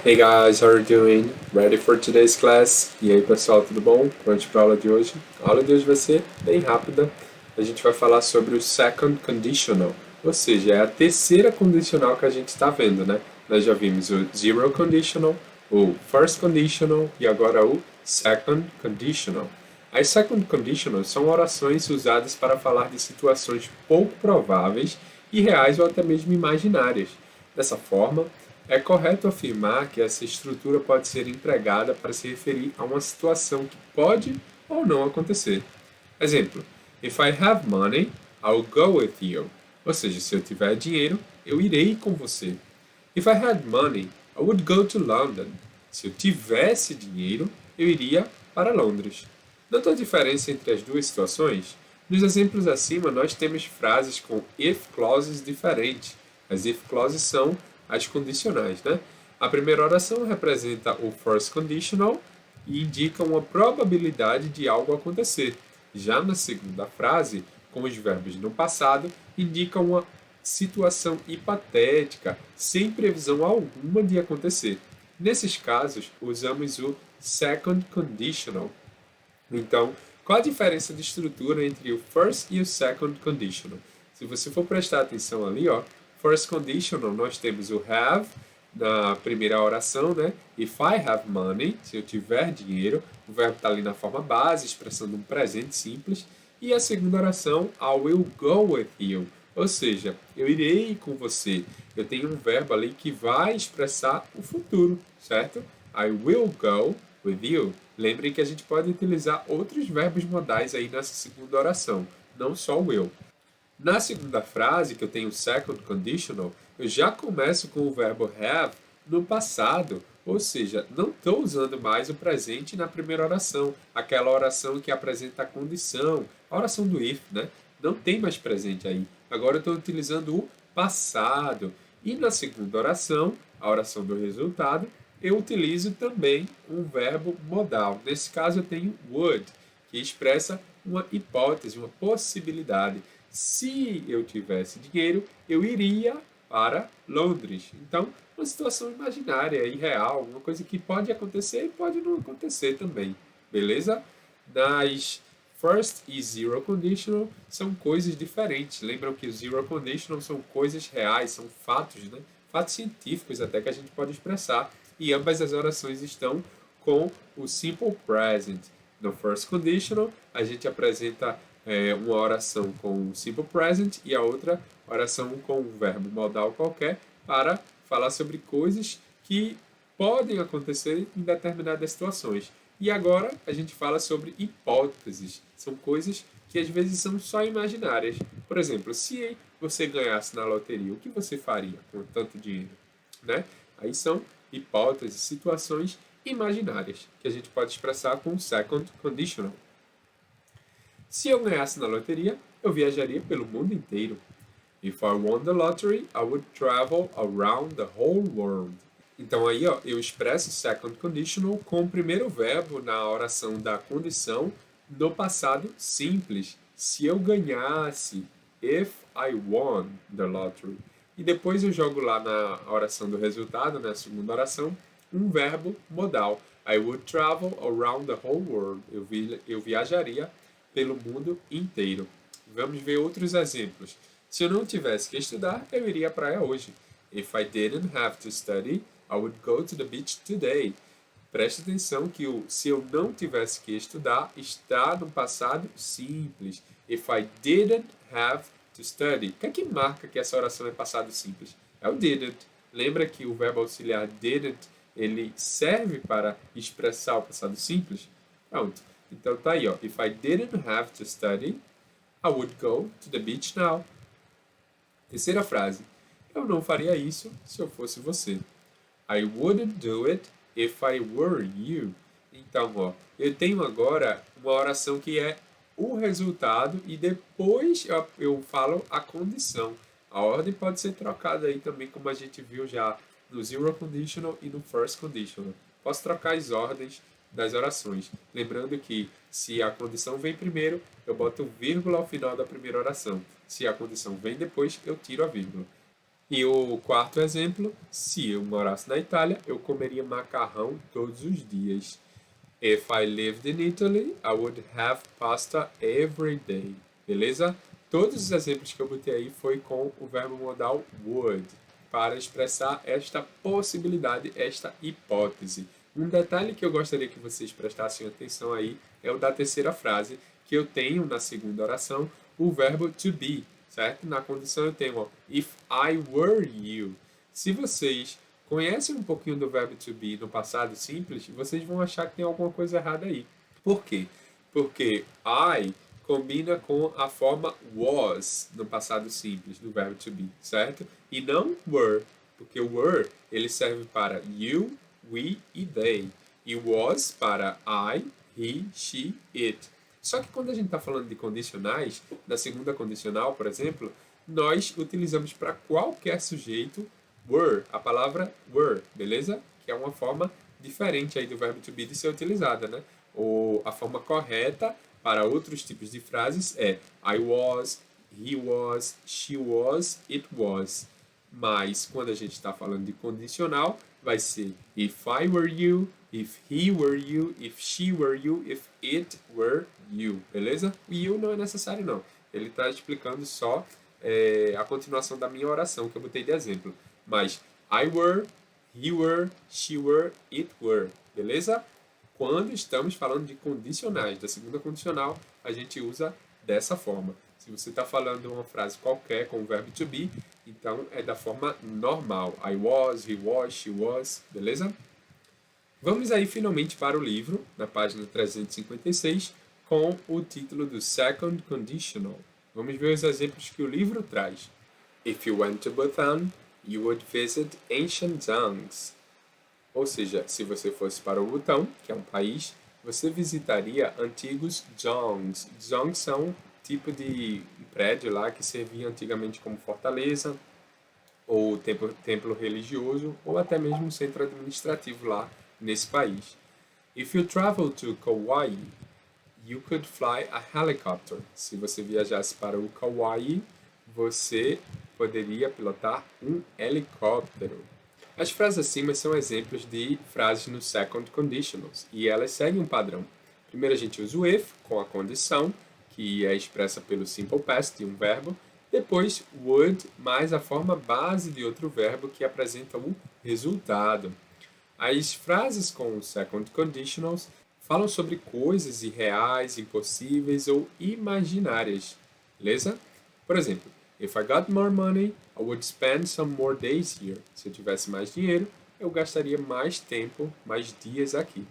Hey guys, how are you doing? Ready for today's class? E aí pessoal, tudo bom? Pronto para a aula de hoje? A aula de hoje vai ser bem rápida. A gente vai falar sobre o second conditional, ou seja, é a terceira condicional que a gente está vendo, né? Nós já vimos o zero conditional, o first conditional e agora o second conditional. As second conditionals são orações usadas para falar de situações pouco prováveis, irreais ou até mesmo imaginárias. Dessa forma, é correto afirmar que essa estrutura pode ser empregada para se referir a uma situação que pode ou não acontecer. Exemplo: If I have money, I'll go with you. Ou seja, se eu tiver dinheiro, eu irei com você. If I had money, I would go to London. Se eu tivesse dinheiro, eu iria para Londres. Notou a diferença entre as duas situações? Nos exemplos acima, nós temos frases com if clauses diferentes. As if clauses são as condicionais, né? A primeira oração representa o first conditional e indica uma probabilidade de algo acontecer. Já na segunda frase, com os verbos no passado, indica uma situação hipotética, sem previsão alguma de acontecer. Nesses casos, usamos o second conditional. Então, qual a diferença de estrutura entre o first e o second conditional? Se você for prestar atenção ali, ó, first conditional, nós temos o have na primeira oração, né? If I have money, se eu tiver dinheiro, o verbo está ali na forma base, expressando um presente simples. E a segunda oração, I will go with you, ou seja, eu irei com você. Eu tenho um verbo ali que vai expressar o futuro, certo? I will go with you. Lembrem que a gente pode utilizar outros verbos modais aí nessa segunda oração, não só o will. Na segunda frase, que eu tenho second conditional, eu já começo com o verbo have no passado, ou seja, não estou usando mais o presente na primeira oração, aquela oração que apresenta a condição, a oração do if, né? Não tem mais presente aí. Agora eu estou utilizando o passado. E na segunda oração, a oração do resultado, eu utilizo também um verbo modal. Nesse caso eu tenho would, que expressa uma hipótese, uma possibilidade. Se eu tivesse dinheiro, eu iria para Londres. Então, uma situação imaginária, irreal, uma coisa que pode acontecer e pode não acontecer também. Beleza? Nas first e zero conditional são coisas diferentes. Lembram que o zero conditional são coisas reais, são fatos, né? Fatos científicos até que a gente pode expressar. E ambas as orações estão com o simple present. No first conditional, a gente apresenta uma oração com o simple present e a outra oração com um verbo modal qualquer para falar sobre coisas que podem acontecer em determinadas situações. E agora a gente fala sobre hipóteses. São coisas que às vezes são só imaginárias. Por exemplo, se você ganhasse na loteria, o que você faria com tanto dinheiro? Né? Aí são hipóteses, situações imaginárias que a gente pode expressar com second conditional. Se eu ganhasse na loteria, eu viajaria pelo mundo inteiro. If I won the lottery, I would travel around the whole world. Então aí, ó, eu expresso second conditional com o primeiro verbo na oração da condição no passado simples. Se eu ganhasse, if I won the lottery. E depois eu jogo lá na oração do resultado, na segunda oração, um verbo modal. I would travel around the whole world. Eu viajaria pelo mundo inteiro. Vamos ver outros exemplos. Se eu não tivesse que estudar, eu iria à praia hoje. If I didn't have to study, I would go to the beach today. Preste atenção que o se eu não tivesse que estudar está no passado simples. If I didn't have to study. O que é que marca que essa oração é passado simples? É o didn't. Lembra que o verbo auxiliar didn't, ele serve para expressar o passado simples? Pronto. Então tá aí, ó. If I didn't have to study, I would go to the beach now. Terceira frase. Eu não faria isso se eu fosse você. I wouldn't do it if I were you. Então, ó, eu tenho agora uma oração que é o resultado e depois eu falo a condição. A ordem pode ser trocada aí também, como a gente viu já no zero conditional e no first conditional. Posso trocar as ordens das orações. Lembrando que se a condição vem primeiro, eu boto vírgula ao final da primeira oração. Se a condição vem depois, eu tiro a vírgula. E o quarto exemplo, se eu morasse na Itália, eu comeria macarrão todos os dias. If I lived in Italy, I would have pasta every day. Beleza? Todos os exemplos que eu botei aí foi com o verbo modal would, para expressar esta possibilidade, esta hipótese. Um detalhe que eu gostaria que vocês prestassem atenção aí é o da terceira frase, que eu tenho na segunda oração o verbo to be, certo? Na condição eu tenho, ó, if I were you. Se vocês conhecem um pouquinho do verbo to be no passado simples, vocês vão achar que tem alguma coisa errada aí. Por quê? Porque I combina com a forma was no passado simples do verbo to be, certo? E não were, porque o were ele serve para you, we e they. E was para I, he, she, it. Só que quando a gente está falando de condicionais, da segunda condicional, por exemplo, nós utilizamos para qualquer sujeito were, a palavra were, beleza? Que é uma forma diferente aí do verbo to be de ser utilizada, né? Ou a forma correta para outros tipos de frases é I was, he was, she was, it was. Mas quando a gente está falando de condicional, vai ser if I were you, if he were you, if she were you, if it were you, beleza? O you não é necessário não. Ele está explicando só a continuação da minha oração que eu botei de exemplo. Mas I were, he were, she were, it were, beleza? Quando estamos falando de condicionais, da segunda condicional, a gente usa dessa forma. Se você está falando uma frase qualquer com o verbo to be, então é da forma normal. I was, he was, she was, beleza? Vamos aí finalmente para o livro, na página 356, com o título do Second Conditional. Vamos ver os exemplos que o livro traz. If you went to Bhutan, you would visit ancient Zangs. Ou seja, se você fosse para o Butão, que é um país, você visitaria antigos dzongs. Dzongs são um tipo de prédio lá que servia antigamente como fortaleza, ou templo religioso, ou até mesmo um centro administrativo lá nesse país. If you travel to Kauai, you could fly a helicopter. Se você viajasse para o Kauai, você poderia pilotar um helicóptero. As frases acima são exemplos de frases no second conditionals e elas seguem um padrão. Primeiro a gente usa o if com a condição, que é expressa pelo simple past de um verbo. Depois would mais a forma base de outro verbo que apresenta um resultado. As frases com second conditionals falam sobre coisas irreais, impossíveis ou imaginárias. Beleza? Por exemplo, if I got more money, I would spend some more days here. Se eu tivesse mais dinheiro, eu gastaria mais tempo, mais dias aqui.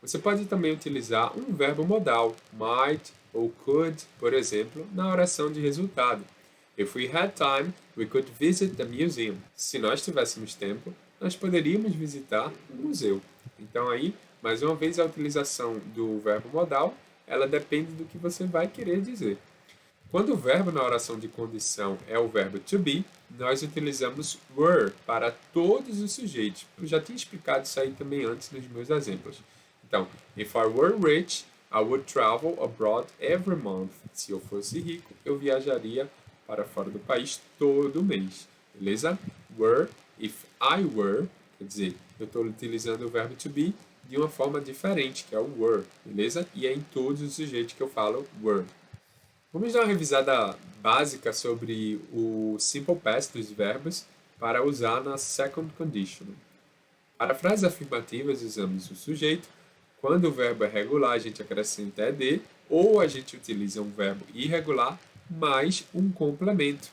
Você pode também utilizar um verbo modal, might ou could, por exemplo, na oração de resultado. If we had time, we could visit the museum. Se nós tivéssemos tempo, nós poderíamos visitar o museu. Então aí, mais uma vez, a utilização do verbo modal, ela depende do que você vai querer dizer. Quando o verbo na oração de condição é o verbo to be, nós utilizamos were para todos os sujeitos. Eu já tinha explicado isso aí também antes nos meus exemplos. Então, if I were rich, I would travel abroad every month. Se eu fosse rico, eu viajaria para fora do país todo mês. Beleza? Were, if I were, quer dizer, eu estou utilizando o verbo to be de uma forma diferente, que é o were. Beleza? E é em todos os sujeitos que eu falo were. Vamos dar uma revisada básica sobre o simple past dos verbos para usar na second condition. Para frases afirmativas, usamos o sujeito. Quando o verbo é regular, a gente acrescenta ed, ou a gente utiliza um verbo irregular mais um complemento.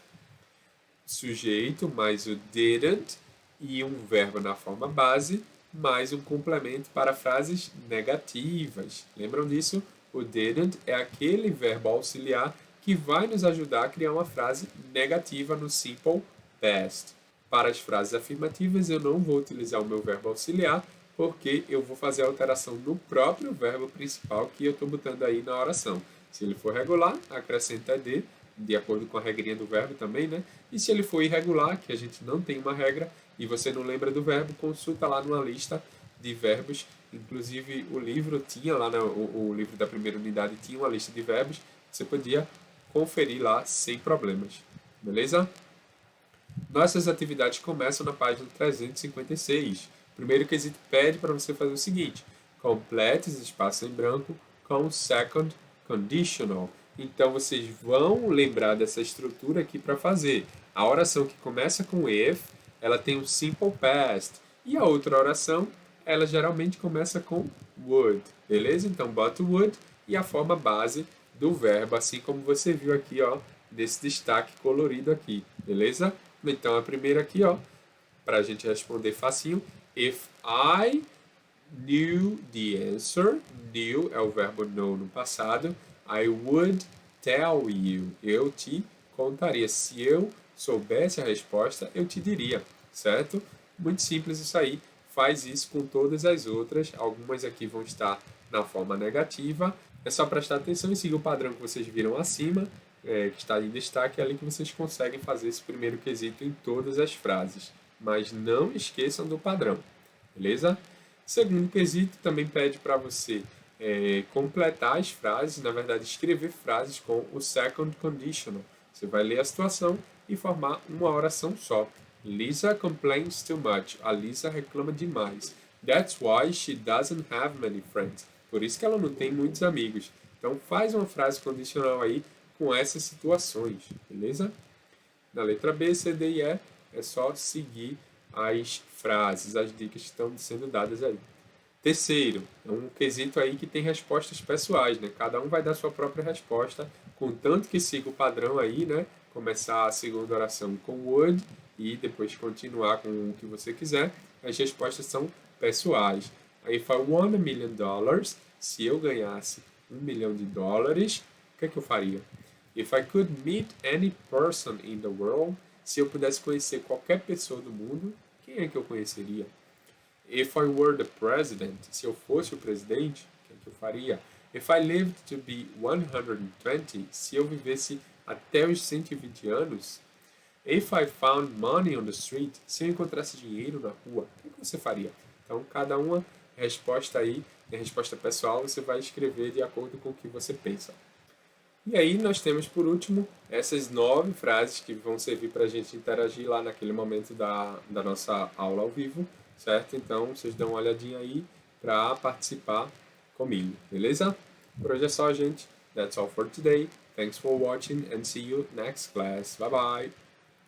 Sujeito mais o didn't e um verbo na forma base mais um complemento para frases negativas. Lembram disso? O didn't é aquele verbo auxiliar que vai nos ajudar a criar uma frase negativa no simple past. Para as frases afirmativas, eu não vou utilizar o meu verbo auxiliar, porque eu vou fazer a alteração no próprio verbo principal que eu estou botando aí na oração. Se ele for regular, acrescenta de acordo com a regrinha do verbo também, né? E se ele for irregular, que a gente não tem uma regra, e você não lembra do verbo, consulta lá numa lista de verbos. Inclusive, o livro tinha lá, o livro da primeira unidade tinha uma lista de verbos, você podia conferir lá sem problemas. Beleza? Nossas atividades começam na página 356. O primeiro quesito pede para você fazer o seguinte: complete esse espaço em branco com o second conditional. Então vocês vão lembrar dessa estrutura aqui para fazer. A oração que começa com if, ela tem um simple past. E a outra oração, ela geralmente começa com would. Beleza? Então bota o would e a forma base do verbo, assim como você viu aqui, ó, nesse destaque colorido aqui. Beleza? Então a primeira aqui, ó, para a gente responder facinho. If I knew the answer, knew é o verbo know no passado, I would tell you, eu te contaria. Se eu soubesse a resposta, eu te diria, certo? Muito simples isso aí. Faz isso com todas as outras. Algumas aqui vão estar na forma negativa. É só prestar atenção e seguir o padrão que vocês viram acima, que está em destaque, é ali que vocês conseguem fazer esse primeiro quesito em todas as frases. Mas não esqueçam do padrão, beleza? Segundo quesito também pede para você completar as frases, na verdade escrever frases com o second conditional. Você vai ler a situação e formar uma oração só. Lisa complains too much. A Lisa reclama demais. That's why she doesn't have many friends. Por isso que ela não tem muitos amigos. Então faz uma frase condicional aí com essas situações, beleza? Na letra B, C, D e E é só seguir as frases, as dicas que estão sendo dadas aí. Terceiro, é um quesito aí que tem respostas pessoais, né? Cada um vai dar sua própria resposta, contanto que siga o padrão aí, né? Começar a segunda oração com would e depois continuar com o que você quiser. As respostas são pessoais. If I won $1 million, se eu ganhasse $1 milhão, o que é que eu faria? If I could meet any person in the world, se eu pudesse conhecer qualquer pessoa do mundo, quem é que eu conheceria? If I were the president, se eu fosse o presidente, o que é que eu faria? If I lived to be 120, se eu vivesse até os 120 anos. If I found money on the street, se eu encontrasse dinheiro na rua, o que é que você faria? Então, cada uma resposta aí, a resposta pessoal, você vai escrever de acordo com o que você pensa. E aí nós temos, por último, essas 9 frases que vão servir para a gente interagir lá naquele momento da nossa aula ao vivo, certo? Então, vocês dão uma olhadinha aí para participar comigo, beleza? Por hoje é só, gente. That's all for today. Thanks for watching and see you next class. Bye bye!